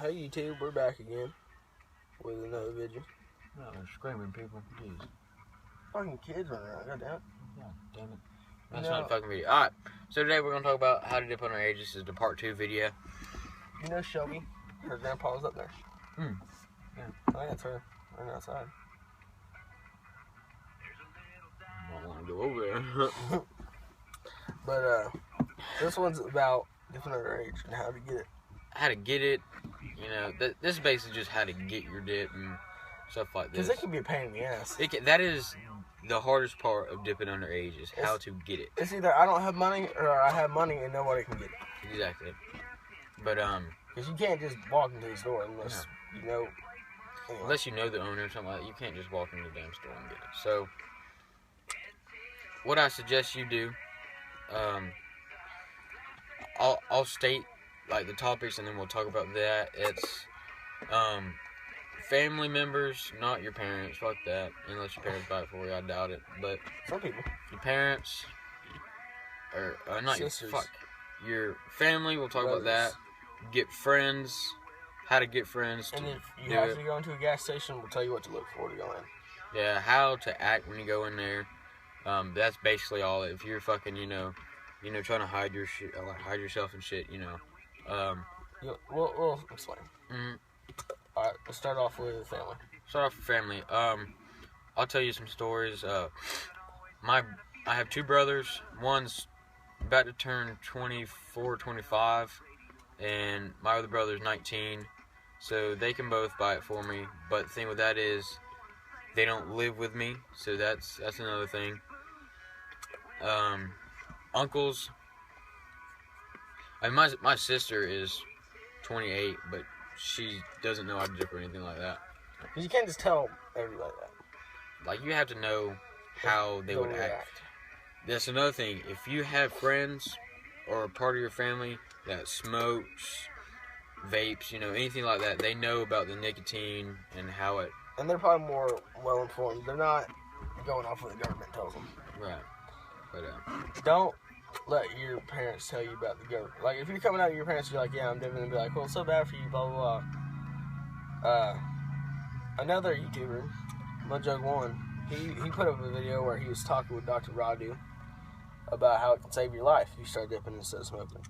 Hey YouTube, we're back again with another video. No, they're screaming, people. Jeez. Fucking kids running around, goddamn. God damn it. That's not a fucking video. Alright, so today we're going to talk about how to dip underage. This is the part 2 video. You know Shelby? Her grandpa was up there. Yeah. I think that's her. Running outside. I don't want to go over there. But, this one's about dipping underage and how to get it. How to get it. You know, this is basically just how to get your dip and stuff like this. Because it can be a pain in the ass. That is the hardest part of dipping underage is how to get it. It's either I don't have money or I have money and nobody can get it. Exactly. But, because you can't just walk into the store unless you know. Anyway. Unless you know the owner or something like that, you can't just walk into the damn store and get it. So, what I suggest you do, I'll state like the topics and then we'll talk about that. It's family members, not your parents. Fuck that. Unless your parents buy it for you, I doubt it. But some people, your parents, or not sisters. Your family. We'll talk about that. Get friends. How to get friends. And if you have to go into a gas station, we'll tell you what to look for to go in. Yeah, how to act when you go in there. That's basically all. If you're fucking, you know, trying to hide your shit, hide yourself and shit, you know. We'll explain. All right, let's start off with family. Start off with family. I'll tell you some stories. I have two brothers. One's about to turn 24, 25, and my other brother's 19. So they can both buy it for me. But the thing with that is, they don't live with me, so that's another thing. Uncles. I mean, my sister is 28, but she doesn't know how to dip or anything like that. Because you can't just tell everybody like that. Like, you have to know how they would act. That's another thing. If you have friends or a part of your family that smokes, vapes, you know, anything like that, they know about the nicotine and how it... And they're probably more well-informed. They're not going off what the government tells them. Right. But, don't let your parents tell you about the government. Like, if you're coming out to your parents, you're like, yeah, I'm dipping, and be like, well, it's so bad for you, blah, blah, blah. Another YouTuber, Mojug1, he put up a video where he was talking with Dr. Radu about how it can save your life if you start dipping instead of smoking.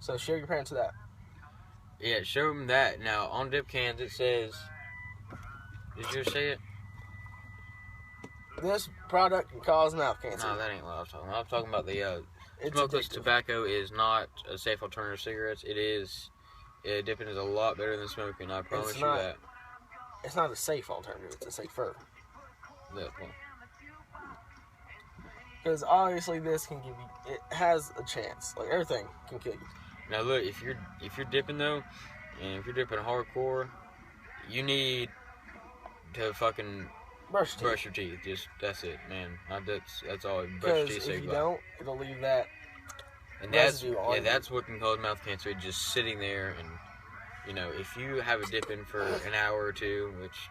So, show your parents that. Yeah, show them that. Now, on dip cans, it says... Did you say it? This product can cause mouth cancer. No, that ain't what I was talking about. I'm talking about the smokeless tobacco is not a safe alternative to cigarettes. It is. Dipping is a lot better than smoking. I promise you that. It's not a safe alternative. It's a safer. Yeah, well. Because obviously this can give you. It has a chance. Like everything can kill you. Now look, if you're dipping though, and if you're dipping hardcore, you need to fucking brush your teeth. Just that's it, man. That's all. Brush your teeth. Because if you don't, it'll leave that. And that's what can cause mouth cancer. Just sitting there, and you know, if you have a dipping for an hour or two, which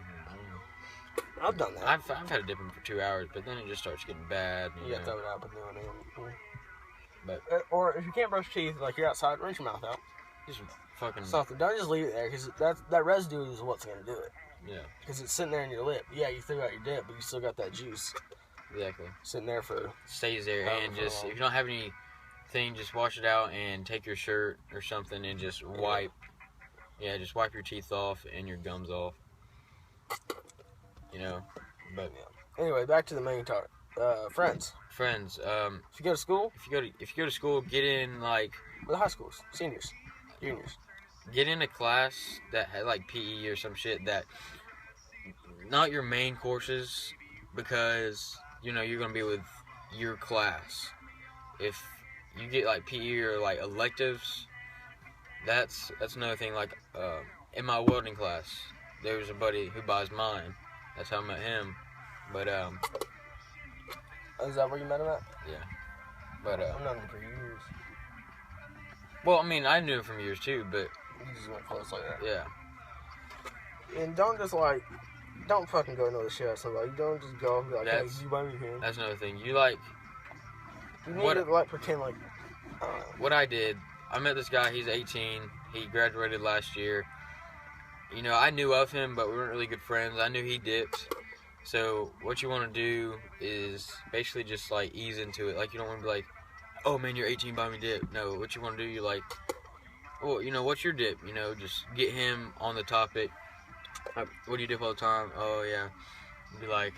I've done that. I've had a dipping for 2 hours, but then it just starts getting bad. You gotta throw it out, but But or if you can't brush your teeth, like you're outside, rinse your mouth out. Just fucking something. Don't just leave it there, because that residue is what's gonna do it. Yeah. Because it's sitting there in your lip. Yeah, you threw out your dip, but you still got that juice. Exactly. Sitting there for... Stays there, and just, if you don't have anything, just wash it out and take your shirt or something and just wipe. Yeah, just wipe your teeth off and your gums off. You know, but... Yeah. Anyway, back to the main topic. Friends. Friends. If you go to school... If you go to school, get in, like... With high schools. Seniors. Juniors. Get in a class that had like PE or some shit that not your main courses, because you know you're gonna be with your class. If you get like PE or like electives, that's another thing. Like in my welding class, there was a buddy who buys mine. That's how I met him. But is that where you met him at? Yeah. But I've known him for years. Well, I mean, I knew him from years too, but. You just went close like that. Yeah. And don't just like, don't fucking go know the shit out of somebody. Don't just go and be like, hey, you buy me here. That's another thing. You like. You need to like pretend like. What I did, I met this guy. He's 18. He graduated last year. You know, I knew of him, but we weren't really good friends. I knew he dipped. So what you want to do is basically just like ease into it. Like you don't want to be like, oh man, you're 18, buy me dip. No, what you want to do, you're like, well, you know, what's your dip? You know, just get him on the topic. What do you dip all the time? Oh yeah. Be like,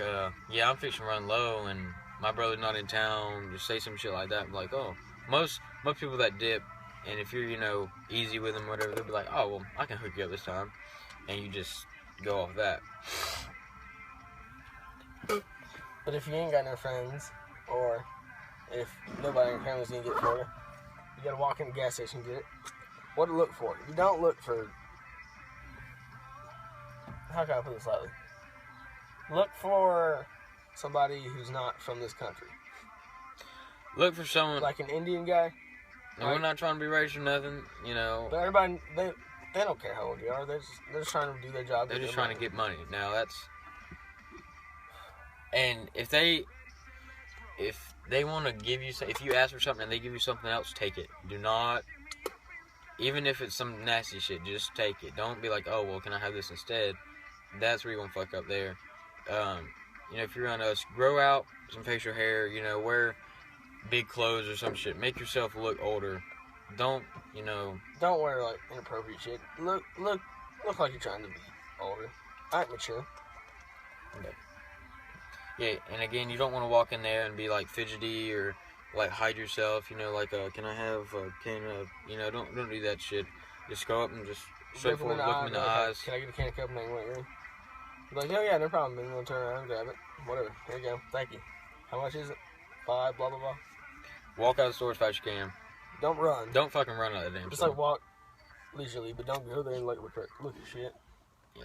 yeah, I'm fixing to run low and my brother's not in town. Just say some shit like that. Be like, oh, most people that dip, and if you're, you know, easy with them, whatever, they'll be like, oh, well, I can hook you up this time, and you just go off that. But if you ain't got no friends, or if nobody in your family's gonna get it for you, you gotta walk in the gas station and get it. What to look for? You don't look for. How can I put this lightly? Look for somebody who's not from this country. Look for someone like an Indian guy. And we're not trying to be racist or nothing, you know. But everybody, they don't care how old you are. They're just trying to do their job. They're just trying to get money. Now that's, and if they want to give you, if you ask for something and they give you something else, take it. Do not, even if it's some nasty shit, just take it. Don't be like, oh well, can I have this instead? That's where you're gonna fuck up there. You know, if you're on us, grow out some facial hair. You know, wear big clothes or some shit. Make yourself look older. Don't, you know. Don't wear like inappropriate shit. Look like you're trying to be older. Act mature. Okay. Yeah, and again, you don't want to walk in there and be like fidgety or like hide yourself. You know, like can I have you know, don't do that shit. Just go up and just straightforward look them in the eyes. Can I get a can of Coke and they want you? Like, oh yeah, no problem. Then they'll turn around and grab it. Whatever. Here you go. Thank you. How much is it? 5, blah, blah, blah. Walk out of the store as fast as you can. Don't run. Don't fucking run out of the damn Just store. like walk leisurely, but don't go there and look at shit. Yeah.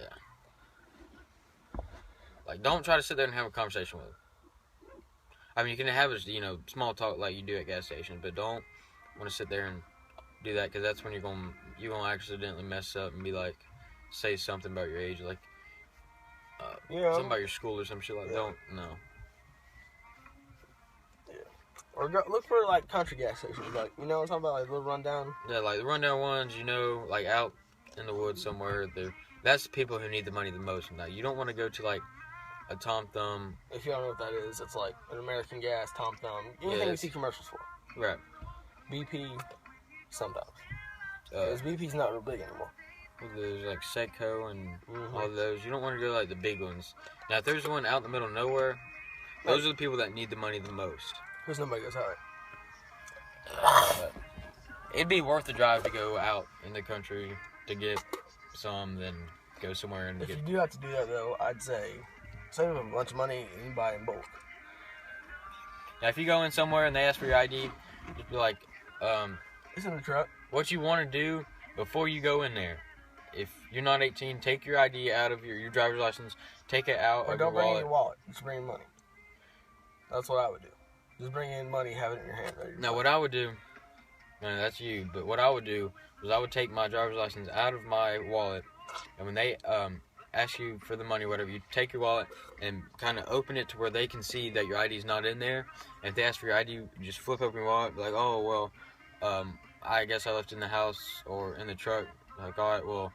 Like, don't try to sit there and have a conversation with them. I mean, you can have a, you know, small talk like you do at gas stations, but don't want to sit there and do that, because that's when you're gonna accidentally mess up and be like, say something about your age, like something about your school or some shit like that. Don't, no. Yeah. Or go, look for like country gas stations, like, you know what I'm talking about, like little rundown. Yeah, like the rundown ones, you know, like out in the woods somewhere. That's the people who need the money the most. Now, you don't want to go to like a Tom Thumb. If you don't know what that is, it's like an American Gas, Tom Thumb, anything you see commercials for. Right. BP, sometimes. Because BP's not real big anymore. There's like Setco and all those. You don't want to go like the big ones. Now, if there's one out in the middle of nowhere, those are the people that need the money the most. Because nobody goes out. It'd be worth the drive to go out in the country to get some, than go somewhere and if get. If you do have to do that, though, I'd say save a bunch of money and buy in bulk. Now, if you go in somewhere and they ask for your ID, just be like, it's in the truck. What you want to do before you go in there. If you're not 18, take your ID out of your driver's license, take it out or of your wallet. Don't bring in your wallet. Just bring in money. That's what I would do. Just bring in money, have it in your hand. Now, what I would do, no, that's you, but what I would do was I would take my driver's license out of my wallet, and when they ask you for the money, whatever, you take your wallet and kind of open it to where they can see that your ID is not in there. And if they ask for your ID, you just flip open your wallet, be like, oh, well, I guess I left it in the house or in the truck. Like, all right, well,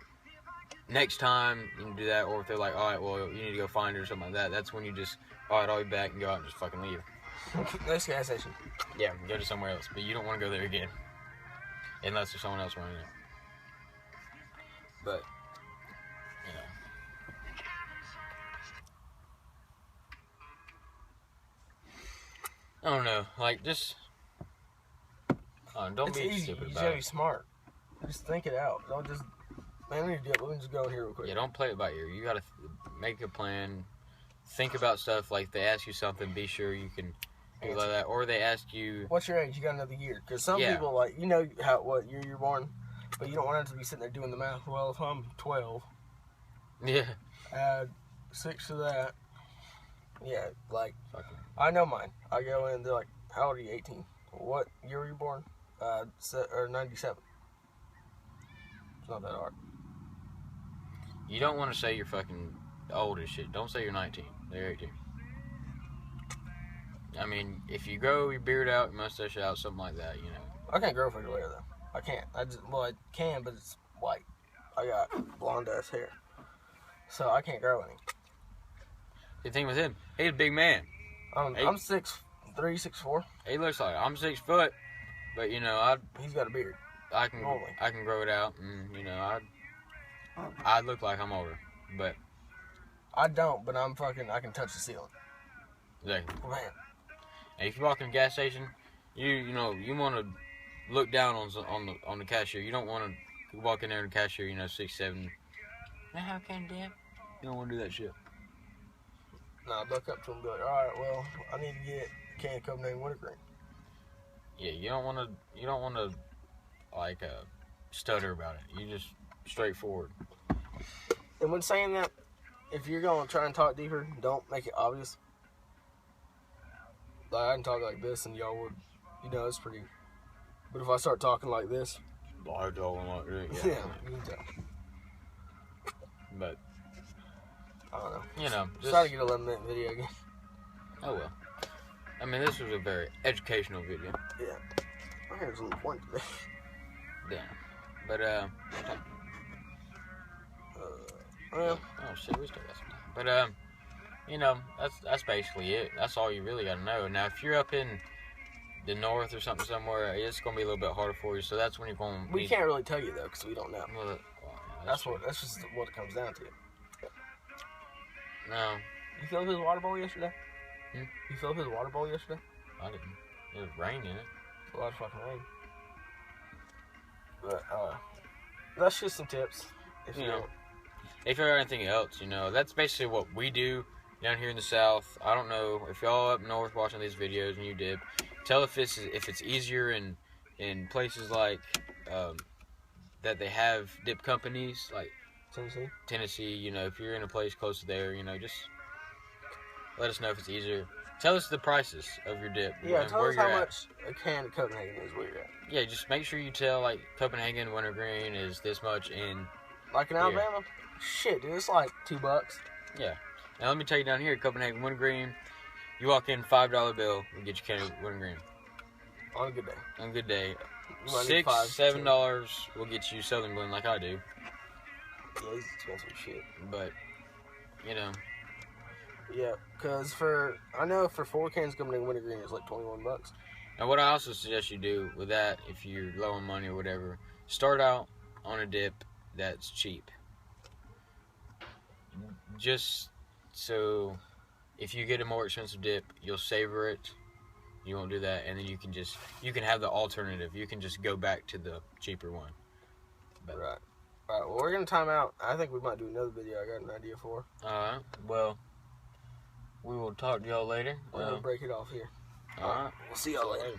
next time you can do that. Or if they're like, all right, well, you need to go find it or something like that, that's when you just, all right, I'll be back, and go out and just fucking leave. Next gas station. Yeah, go to somewhere else. But you don't want to go there again. Unless there's someone else running it. But, I don't know. Like, just, don't it's be easy. stupid You just about gotta it. be smart. Just think it out. Don't just, man, we need to do it. Let me just go here real quick. Yeah, don't play it by ear. You gotta make a plan. Think about stuff. Like, they ask you something, be sure you can do like that. Or they ask you, what's your age? You got another year. Because some people, like, you know what year you're born, but you don't want to be sitting there doing the math. Well, if I'm 12, yeah, add 6 to that. Yeah, like, fucking. I know mine. I go in, they're like, how old are you? 18. What year were you born? 97. It's not that hard. You don't want to say you're fucking old as shit. Don't say you're 19. They're 18. I mean, if you grow your beard out, your mustache out, something like that, you know. I can't grow facial hair, though. I can't. I can, but it's white. I got blonde ass hair, so I can't grow any. The thing with him, he's a big man. I'm 6'3", 6'4". He looks like I'm 6 foot, but you know He's got a beard. I can Normally. grow it out, and you know I look like I'm older, but I don't, but I can touch the ceiling. exactly. Man, And if you walk in a gas station, you want to look down on the cashier. You don't want to walk in there and the cashier, 6'7". Now how can damn? You don't want to do that shit. nah, duck up to him and be like, all right, well, I need to get a can of Copenhagen wintergreen. Yeah, you don't want to like stutter about it. You just straightforward. And when saying that, if you're going to try and talk deeper, don't make it obvious. Like, I can talk like this and y'all would, it's pretty. But if I start talking like this, I don't want to. yeah, you can tell. But I don't know. Just Try to get a 11-minute video again. Oh well. I mean, this was a very educational video. Yeah. My hair's on point today. Yeah. But Well, oh shit, we still got some time. But that's basically it. That's all you really got to know. Now, if you're up in the north or somewhere, it's gonna be a little bit harder for you. So that's when you're going. We can't really tell you though, because we don't know. Well, That's just what it comes down to. No, You filled his water bowl yesterday? Hmm? You filled his water bowl yesterday? I didn't. It was rain in it. It's a lot of fucking rain. But that's just some tips. If you don't. If you're anything else, that's basically what we do down here in the South. I don't know if y'all up north watching these videos and you dip. Tell if it's easier in places like that they have dip companies like Tennessee. If you're in a place close to there, just let us know if it's easier. Tell us the prices of your dip. Yeah, and tell where us you're how at. much a can of Copenhagen is where you're at. Yeah, just make sure you tell like Copenhagen wintergreen is this much in. Like in Alabama? Shit, dude, it's like $2. Yeah. Now let me tell you down here at Copenhagen wintergreen, you walk in $5 bill and get your can of wintergreen. On a good day. On a good day. $6, $7 will get you Southern blend like I do. Yeah, he's expensive as shit. But Yeah, because I know for 4 cans of Copenhagen wintergreen it's like $21. Now what I also suggest you do with that, if you're low on money or whatever, start out on a dip that's cheap. Just so if you get a more expensive dip, you'll savor it. You won't do that, and then you can have the alternative. You can just go back to the cheaper one. But, Right. Alright, well, we're going to time out. I think we might do another video I got an idea for. Alright, well, we will talk to y'all later. We're going to break it off here. Alright. We'll see y'all later.